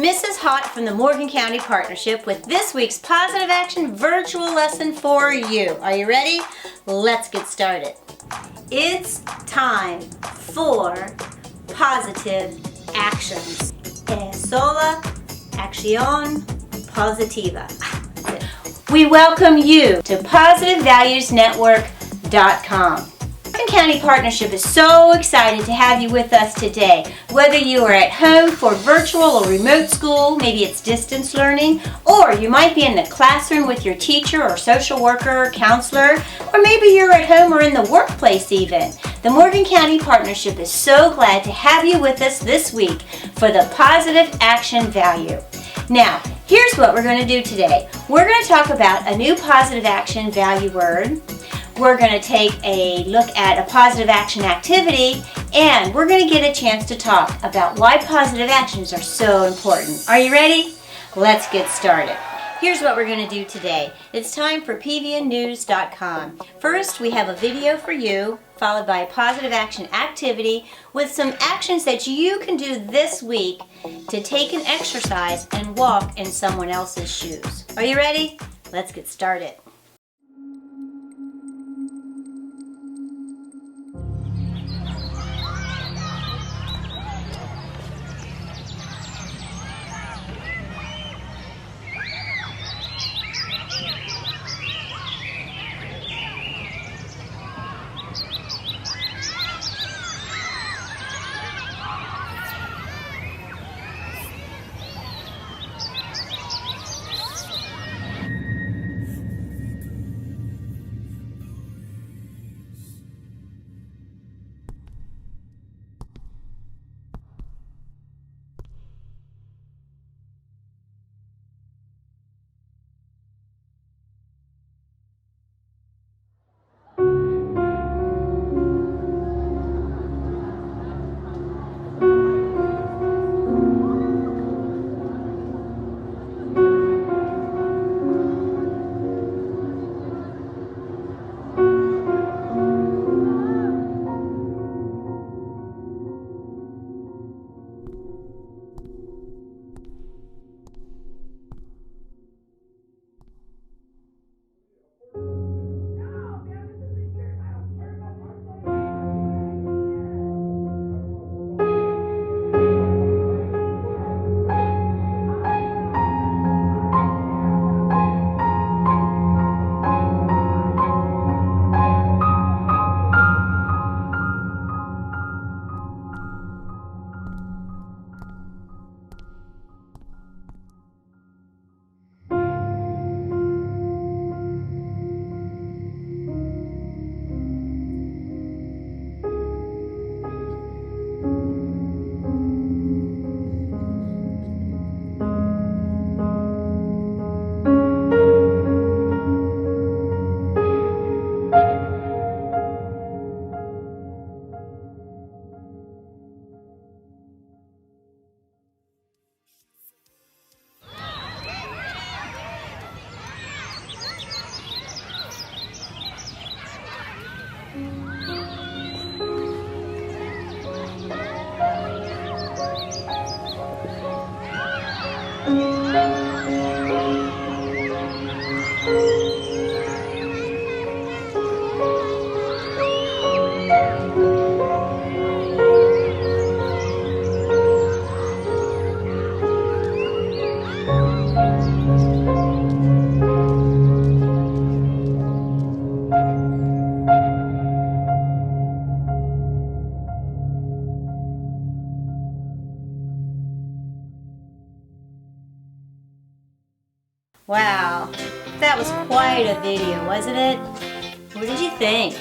Mrs. Hott from the Morgan County Partnership with this week's Positive Action virtual lesson for you. Are you ready? Let's get started. It's time for positive actions. Es sola acción positiva. We welcome you to positivevaluesnetwork.com. Morgan County Partnership is so excited to have you with us today. Whether you are at home for virtual or remote school, maybe it's distance learning, or you might be in the classroom with your teacher or social worker or counselor, or maybe you're at home or in the workplace even. The Morgan County Partnership is so glad to have you with us this week for the Positive Action Value. Now, here's what we're going to do today. We're going to talk about a new positive action value word. We're going to take a look at a positive action activity, and we're going to get a chance to talk about why positive actions are so important. Are you ready? Let's get started. Here's what we're going to do today. It's time for pvnnews.com. First, we have a video for you, followed by a positive action activity with some actions that you can do this week to take an exercise and walk in someone else's shoes. Are you ready? Let's get started. Wow, that was quite a video, wasn't it? What did you think?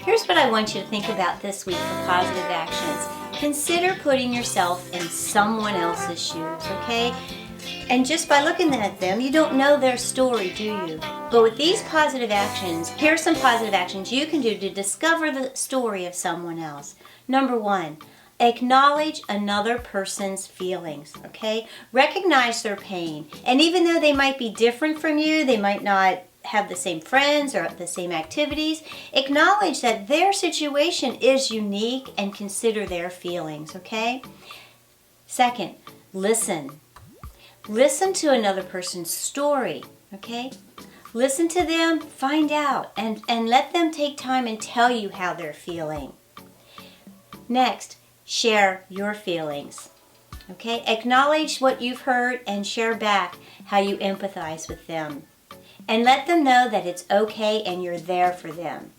Here's what I want you to think about this week for positive actions. Consider putting yourself in someone else's shoes, okay? And just by looking at them, you don't know their story, do you? But with these positive actions, here's some positive actions you can do to discover the story of someone else. Number one, acknowledge another person's feelings, okay? Recognize their pain. And even though they might be different from you, they might not have the same friends or the same activities, acknowledge that their situation is unique and consider their feelings, okay? Second, Listen. Listen to another person's story, okay? Listen to them, find out, and let them take time and tell you how they're feeling. Next, share your feelings, okay? Acknowledge what you've heard and share back how you empathize with them. And let them know that it's okay and you're there for them.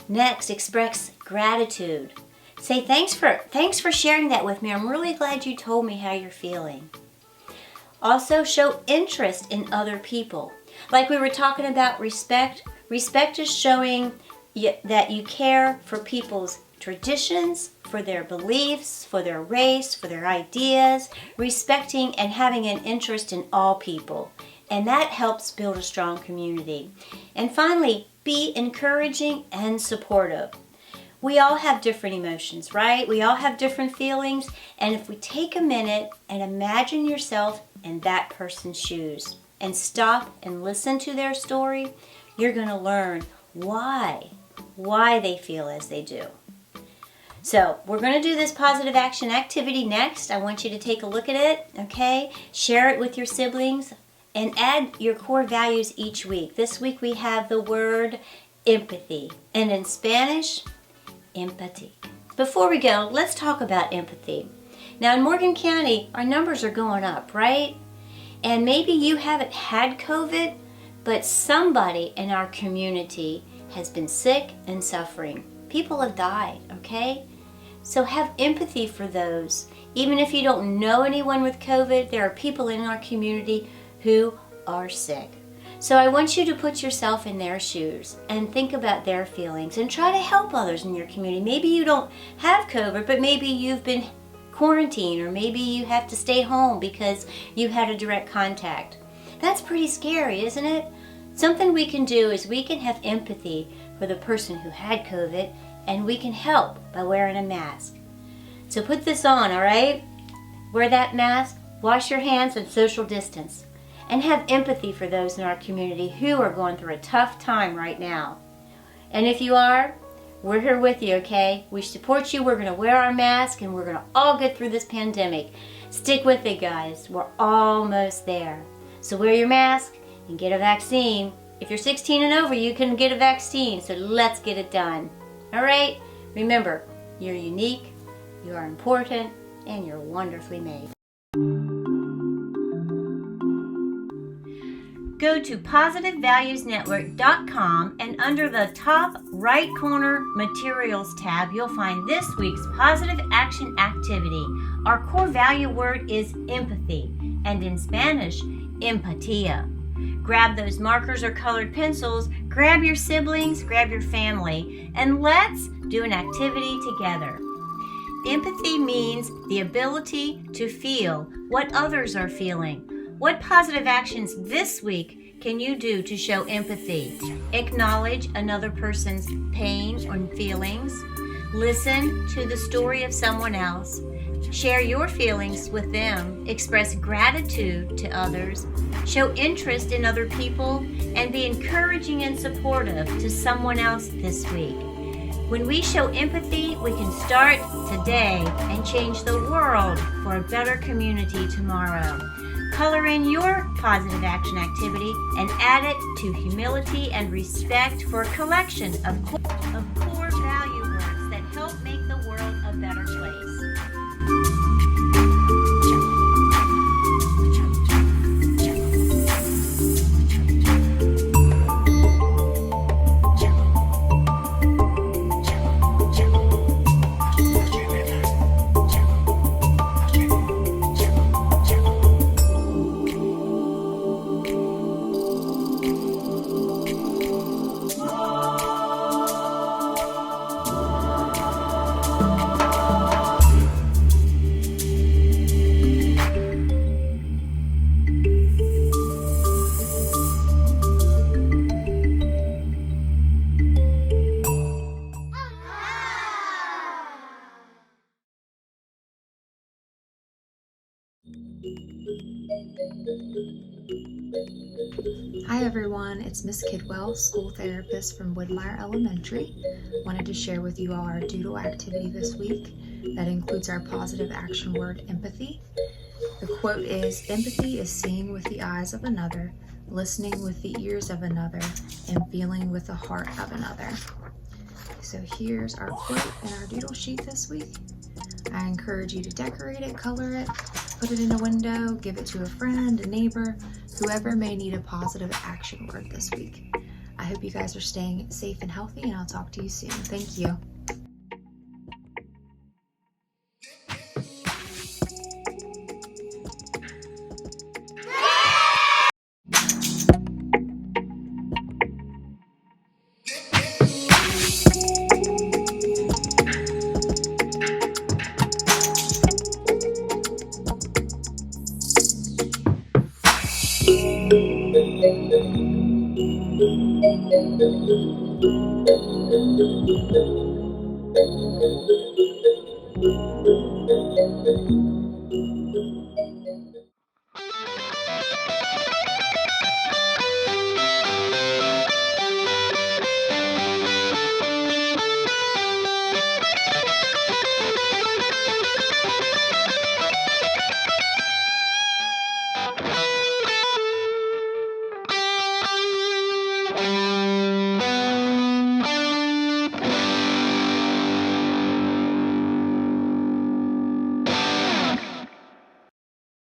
Next, express gratitude. Say, thanks for sharing that with me. I'm really glad you told me how you're feeling. Also, show interest in other people. Like we were talking about respect. Respect is showing that you care for people's traditions, for their beliefs, for their race, for their ideas, respecting and having an interest in all people. And that helps build a strong community. And finally, be encouraging and supportive. We all have different emotions, right? We all have different feelings. And if we take a minute and imagine yourself in that person's shoes and stop and listen to their story, you're going to learn why they feel as they do. So we're going to do this positive action activity next. I want you to take a look at it, okay? Share it with your siblings and add your core values each week. This week we have the word empathy, and in Spanish, empathy. Before we go, let's talk about empathy. Now in Morgan County, our numbers are going up, right? And maybe you haven't had COVID, but somebody in our community has been sick and suffering. People have died, okay? So have empathy for those. Even if you don't know anyone with COVID, there are people in our community who are sick. So I want you to put yourself in their shoes and think about their feelings and try to help others in your community. Maybe you don't have COVID, but maybe you've been quarantined, or maybe you have to stay home because you had a direct contact. That's pretty scary, isn't it? Something we can do is we can have empathy for the person who had COVID, and we can help by wearing a mask. So put this on, all right? Wear that mask, wash your hands, and social distance. And have empathy for those in our community who are going through a tough time right now. And if you are, we're here with you, okay? We support you. We're going to wear our mask, and we're going to all get through this pandemic. Stick with it, guys. We're almost there. So wear your mask and get a vaccine. If you're 16 and over, you can get a vaccine. So let's get it done. All right? Remember, you're unique, you are important, and you're wonderfully made. Go to positivevaluesnetwork.com, and under the top right corner Materials tab, you'll find this week's positive action activity. Our core value word is empathy, and in Spanish, empatia. Grab those markers or colored pencils, grab your siblings, grab your family, and let's do an activity together. Empathy means the ability to feel what others are feeling. What positive actions this week can you do to show empathy? Acknowledge another person's pain or feelings. Listen to the story of someone else. Share your feelings with them. Express gratitude to others. Show interest in other people, and be encouraging and supportive to someone else this week. When we show empathy, we can start today and change the world for a better community tomorrow. Color in your positive action activity and add it to humility and respect for a collection of core value words that help make the world a better place. Hi everyone, it's Miss Kidwell, school therapist from Woodmire Elementary. Wanted to share with you all our doodle activity this week that includes our positive action word empathy. The quote is, "Empathy is seeing with the eyes of another, listening with the ears of another, and feeling with the heart of another." So here's our quote in our doodle sheet this week. I encourage you to decorate it, color it, put it in a window, give it to a friend, a neighbor, whoever may need a positive action word this week. I hope you guys are staying safe and healthy, and I'll talk to you soon. Thank you.